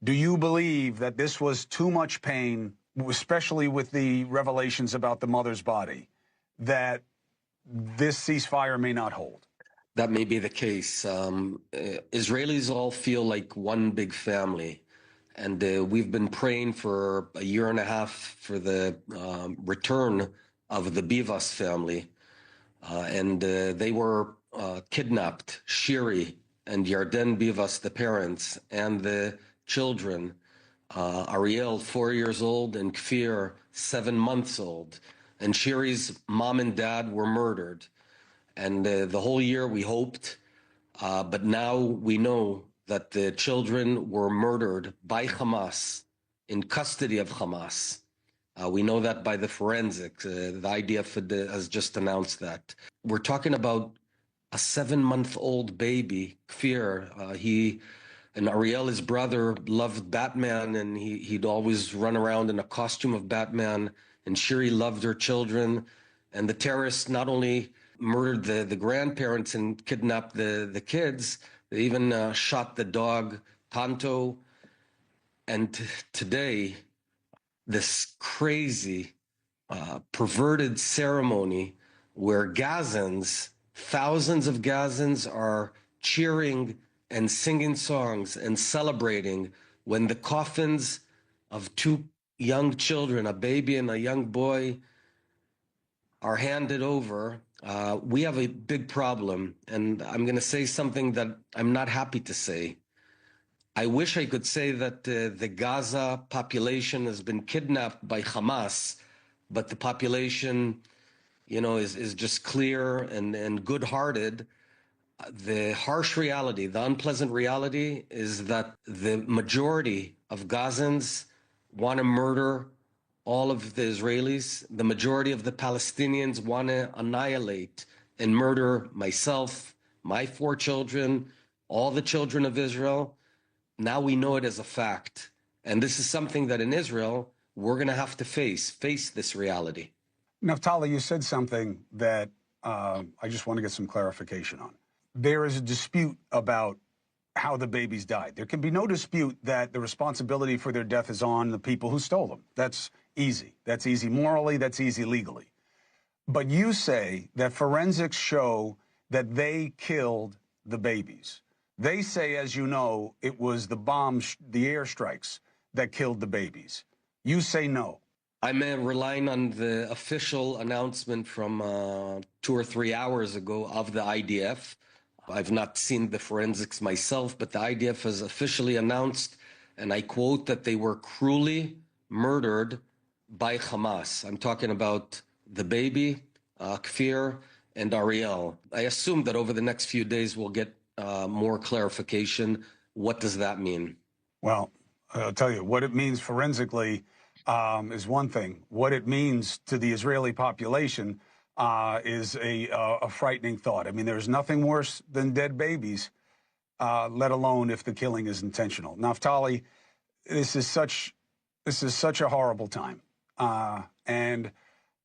Do you believe that this was too much pain, especially with the revelations about the mother's body, that this ceasefire may not hold? That may be the case. Israelis all feel like one big family. And we've been praying for a year and a half for the return of the Bibas family. They were kidnapped, Shiri and Yarden Bibas, the parents, and the children, Ariel, 4 years old, and Kfir, 7 months old. And Shiri's mom and dad were murdered. And the whole year we hoped, but now we know that the children were murdered by Hamas, in custody of Hamas. We know that by the forensics. The IDF has just announced that. We're talking about a 7-month-old baby, Kfir. He and Ariel, his brother, loved Batman, and he'd always run around in a costume of Batman. And Shiri loved her children. And the terrorists not only murdered the grandparents and kidnapped the kids, they even shot the dog, Tanto. And today, this crazy, perverted ceremony where Gazans, thousands of Gazans, are cheering and singing songs and celebrating when the coffins of 2 young children, a baby and a young boy, are handed over. We have a big problem, and I'm going to say something that I'm not happy to say. I wish I could say that the Gaza population has been kidnapped by Hamas, but the population, is just clear and good-hearted. The harsh reality, the unpleasant reality, is that the majority of Gazans want to murder all of the Israelis. The majority of the Palestinians want to annihilate and murder myself, my 4 children, all the children of Israel. Now we know it as a fact. And this is something that in Israel, we're going to have to face this reality. Naftali, you said something that I just want to get some clarification on. There is a dispute about how the babies died. There can be no dispute that the responsibility for their death is on the people who stole them. That's easy. That's easy morally. That's easy legally. But you say that forensics show that they killed the babies. They say, as you know, it was the bombs, the airstrikes that killed the babies. You say no. I'm relying on the official announcement from 2 or 3 hours ago of the IDF. I've not seen the forensics myself, but the IDF has officially announced, and I quote, that they were cruelly murdered by Hamas. I'm talking about the baby, Kfir, and Ariel. I assume that over the next few days we'll get more clarification. What does that mean? Well, I'll tell you, what it means forensically is one thing. What it means to the Israeli population is a frightening thought. I mean, there's nothing worse than dead babies, let alone if the killing is intentional. Naftali, this is such a horrible time, and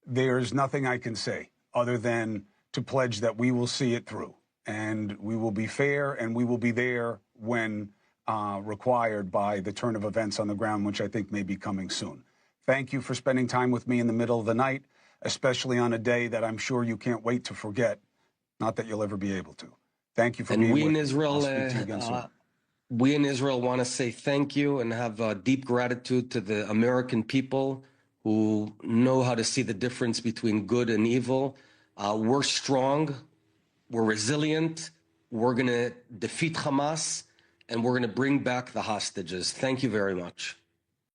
there's nothing I can say other than to pledge that we will see it through, and we will be fair, and we will be there when required by the turn of events on the ground, which I think may be coming soon. Thank you for spending time with me in the middle of the night, especially on a day that I'm sure you can't wait to forget. Not that you'll ever be able to. Thank you for being with me. I'll speak to you again soon. We in Israel want to say thank you and have deep gratitude to the American people who know how to see the difference between good and evil. We're strong, we're resilient, we're going to defeat Hamas, and we're going to bring back the hostages. Thank you very much.